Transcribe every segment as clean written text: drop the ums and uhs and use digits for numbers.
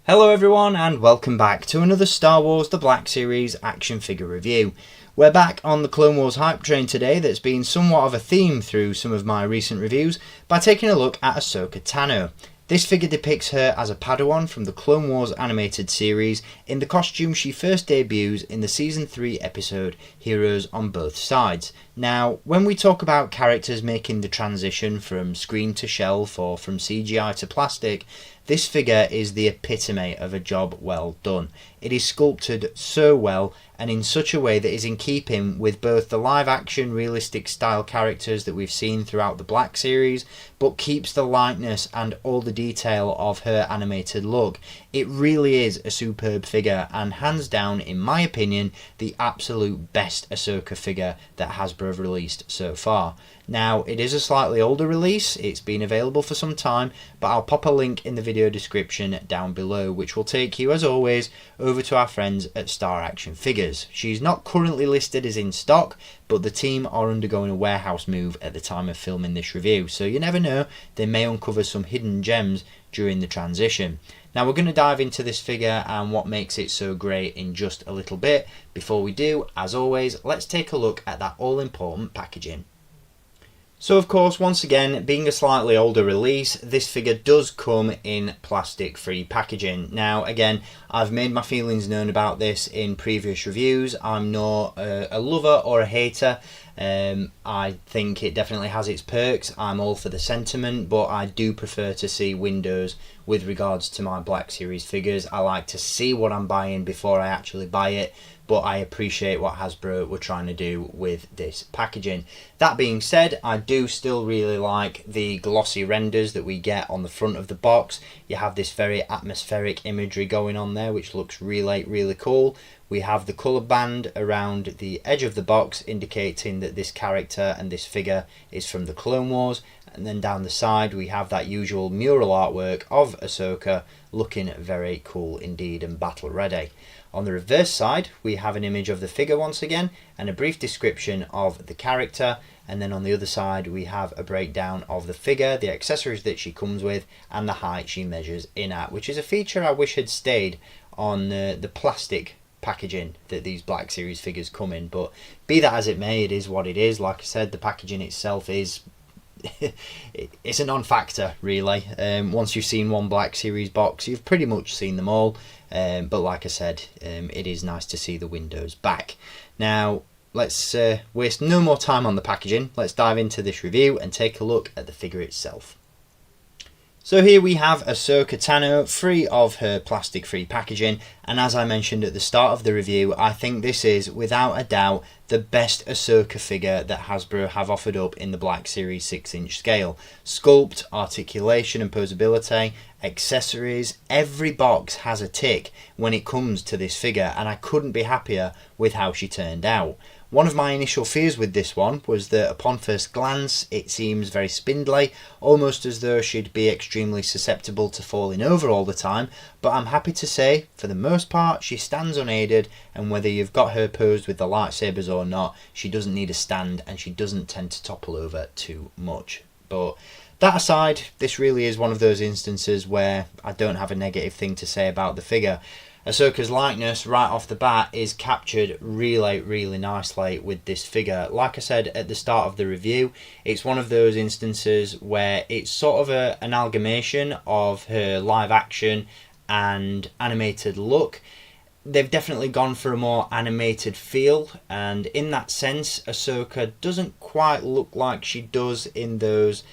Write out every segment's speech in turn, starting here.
Hello everyone and welcome back to another Star Wars The Black Series action figure review. We're back on the Clone Wars hype train today that's been somewhat of a theme through some of my recent reviews by taking a look at Ahsoka Tano. This figure depicts her as a Padawan from the Clone Wars animated series in the costume she first debuts in the Season 3 episode Heroes on Both Sides. Now, when we talk about characters making the transition from screen to shelf or from CGI to plastic, this figure is the epitome of a job well done. It is sculpted so well and in such a way that is in keeping with both the live action realistic style characters that we've seen throughout the Black series, but keeps the likeness and all the detail of her animated look. It really is a superb figure and hands down, in my opinion, the absolute best Ahsoka figure that Hasbro have released so far. Now, it is a slightly older release, it's been available for some time, but I'll pop a link in the video description down below, which will take you, as always, over to our friends at Star Action Figures. She's not currently listed as in stock, but the team are undergoing a warehouse move at the time of filming this review, so you never know, they may uncover some hidden gems during the transition. Now we're going to dive into this figure and what makes it so great in just a little bit. Before we do, as always, let's take a look at that all-important packaging. So of course, once again, being a slightly older release, this figure does come in plastic-free packaging. Now again, I've made my feelings known about this in previous reviews. I'm not a lover or a hater. I think it definitely has its perks. I'm all for the sentiment, but I do prefer to see windows with regards to my Black Series figures. I like to see what I'm buying before I actually buy it, but I appreciate what Hasbro were trying to do with this packaging. That being said, I do still really like the glossy renders that we get on the front of the box. You have this very atmospheric imagery going on there, which looks really cool. We have the colour band around the edge of the box indicating that this character and this figure is from the Clone Wars, and then down the side we have that usual mural artwork of Ahsoka looking very cool indeed and battle ready. On the reverse side we have an image of the figure once again and a brief description of the character, and then on the other side we have a breakdown of the figure, the accessories that she comes with and the height she measures in at, which is a feature I wish had stayed on the plastic packaging that these Black Series figures come in, but be that as it may, it is what it is. Like I said, the packaging itself is it's a non-factor really. Once you've seen one Black Series box, you've pretty much seen them all, but like I said, it is nice to see the windows back. Now let's waste no more time on the packaging. Let's dive into this review and take a look at the figure itself. So here we have Ahsoka Tano, free of her plastic-free packaging, and as I mentioned at the start of the review, I think this is, without a doubt, the best Ahsoka figure that Hasbro have offered up in the Black Series 6-inch scale. Sculpt, articulation and posability, accessories, every box has a tick when it comes to this figure, and I couldn't be happier with how she turned out. One of my initial fears with this one was that upon first glance it seems very spindly, almost as though she'd be extremely susceptible to falling over all the time, but I'm happy to say, for the most part, she stands unaided, and whether you've got her posed with the lightsabers or not, she doesn't need a stand and she doesn't tend to topple over too much. But that aside, this really is one of those instances where I don't have a negative thing to say about the figure. Ahsoka's likeness right off the bat is captured really nicely with this figure. Like I said at the start of the review, it's one of those instances where it's sort of an amalgamation of her live action and animated look. They've definitely gone for a more animated feel, and in that sense Ahsoka doesn't quite look like she does in those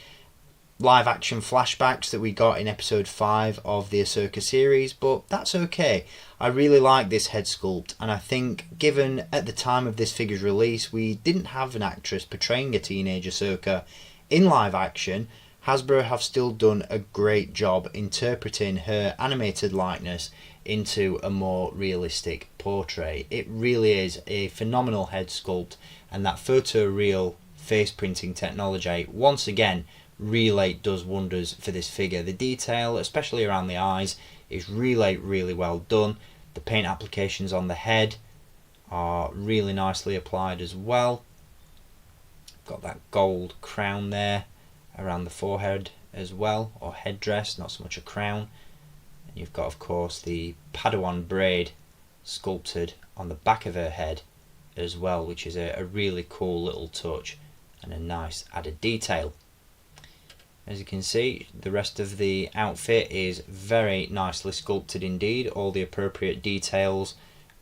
live action flashbacks that we got in episode 5 of the Ahsoka series, but that's okay. I really like this head sculpt, and I think given at the time of this figure's release we didn't have an actress portraying a teenage Ahsoka in live action, Hasbro have still done a great job interpreting her animated likeness into a more realistic portrait. It really is a phenomenal head sculpt, and that photoreal face printing technology once again really does wonders for this figure. The detail, especially around the eyes, is really well done. The paint applications on the head are really nicely applied as well. Got that gold crown there around the forehead as well, or headdress, not so much a crown. And you've got, of course, the Padawan braid sculpted on the back of her head as well, which is a really cool little touch and a nice added detail. As you can see, the rest of the outfit is very nicely sculpted indeed. All the appropriate details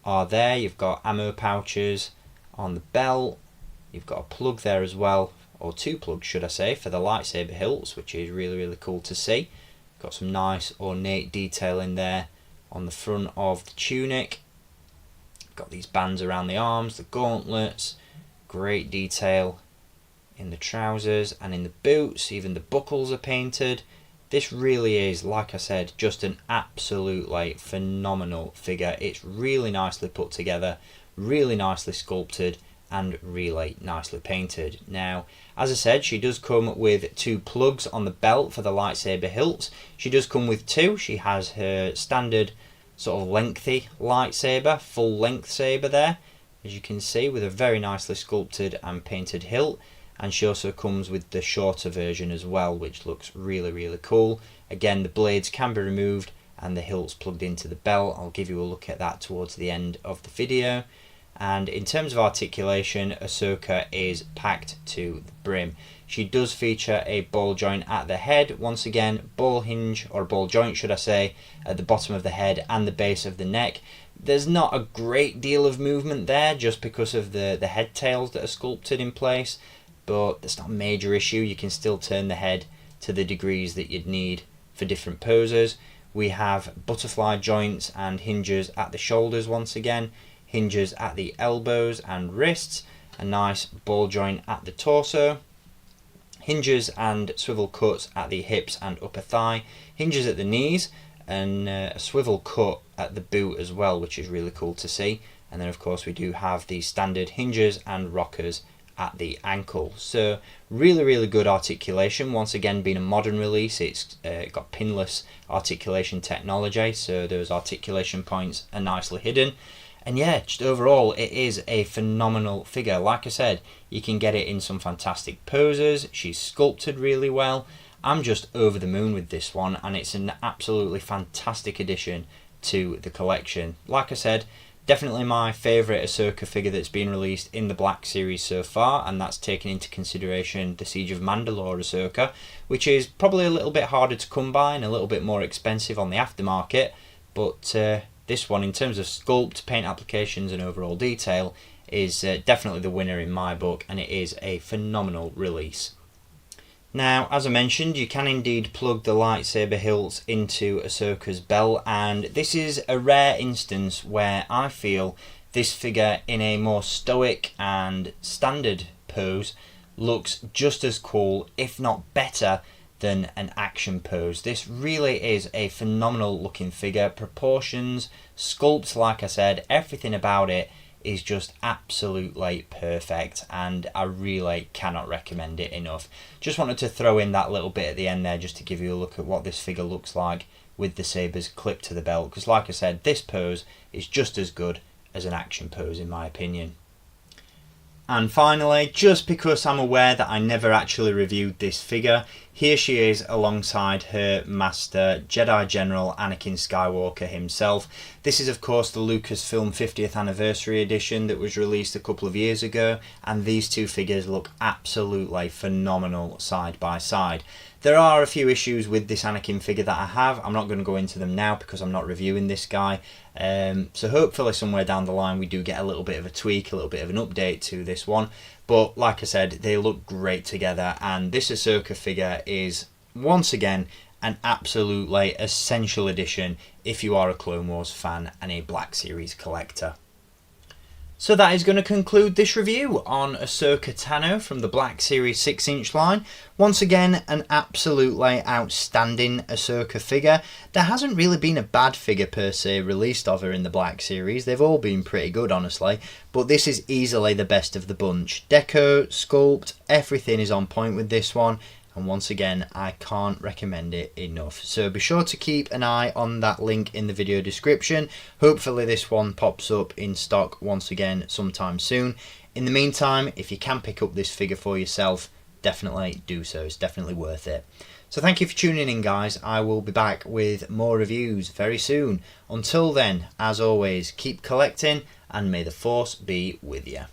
are there. You've got ammo pouches on the belt. You've got a plug there as well, or two plugs should I say, for the lightsaber hilts, which is really cool to see. Got some nice ornate detail in there on the front of the tunic. Got these bands around the arms, the gauntlets, great detail in the trousers and in the boots. Even the buckles are painted. This really is, like I said, just an absolutely phenomenal figure. It's really nicely put together, really nicely sculpted, and really nicely painted. Now, as I said, she does come with two plugs on the belt for the lightsaber hilts. She does come with two. She has her standard sort of lengthy lightsaber, full length saber there, as you can see, with a very nicely sculpted and painted hilt. And she also comes with the shorter version as well, which looks really cool. Again, the blades can be removed and the hilts plugged into the belt. I'll give you a look at that towards the end of the video. And in terms of articulation, Ahsoka is packed to the brim. She does feature a ball joint at the head. Once again, ball hinge, or ball joint should I say, at the bottom of the head and the base of the neck. There's not a great deal of movement there just because of the head tails that are sculpted in place, but that's not a major issue. You can still turn the head to the degrees that you'd need for different poses. We have butterfly joints and hinges at the shoulders once again, hinges at the elbows and wrists, a nice ball joint at the torso, hinges and swivel cuts at the hips and upper thigh, hinges at the knees, and a swivel cut at the boot as well, which is really cool to see. And then of course we do have the standard hinges and rockers at the ankle. So really good articulation. Once again, being a modern release, it's got pinless articulation technology, so those articulation points are nicely hidden. And yeah, just overall, it is a phenomenal figure. Like I said, you can get it in some fantastic poses. She's sculpted really well. I'm just over the moon with this one, and it's an absolutely fantastic addition to the collection. Like I said, definitely my favourite Ahsoka figure that's been released in the Black Series so far, and that's taken into consideration the Siege of Mandalore Ahsoka, which is probably a little bit harder to come by and a little bit more expensive on the aftermarket, but this one, in terms of sculpt, paint applications and overall detail, is definitely the winner in my book, and it is a phenomenal release. Now, as I mentioned, you can indeed plug the lightsaber hilts into Ahsoka's belt, and this is a rare instance where I feel this figure in a more stoic and standard pose looks just as cool, if not better, than an action pose. This really is a phenomenal looking figure. Proportions, sculpts, like I said, everything about it is just absolutely perfect, and I really cannot recommend it enough. Just wanted to throw in that little bit at the end there just to give you a look at what this figure looks like with the sabers clipped to the belt, because like I said, this pose is just as good as an action pose in my opinion. And finally, just because I'm aware that I never actually reviewed this figure, here she is alongside her master, Jedi General Anakin Skywalker himself. This is of course the Lucasfilm 50th Anniversary Edition that was released a couple of years ago, and these two figures look absolutely phenomenal side by side. There are a few issues with this Anakin figure that I have. I'm not going to go into them now because I'm not reviewing this guy. So hopefully somewhere down the line we do get a little bit of a tweak, a little bit of an update to this one. But like I said, they look great together, and this Ahsoka figure is once again an absolutely essential addition if you are a Clone Wars fan and a Black Series collector. So that is going to conclude this review on Ahsoka Tano from the Black Series 6-inch line. Once again, an absolutely outstanding Ahsoka figure. There hasn't really been a bad figure per se released of her in the Black Series. They've all been pretty good, honestly, but this is easily the best of the bunch. Deco, sculpt, everything is on point with this one. And once again, I can't recommend it enough. So be sure to keep an eye on that link in the video description. Hopefully this one pops up in stock once again sometime soon. In the meantime, if you can pick up this figure for yourself, definitely do so. It's definitely worth it. So thank you for tuning in, guys. I will be back with more reviews very soon. Until then, as always, keep collecting and may the Force be with you.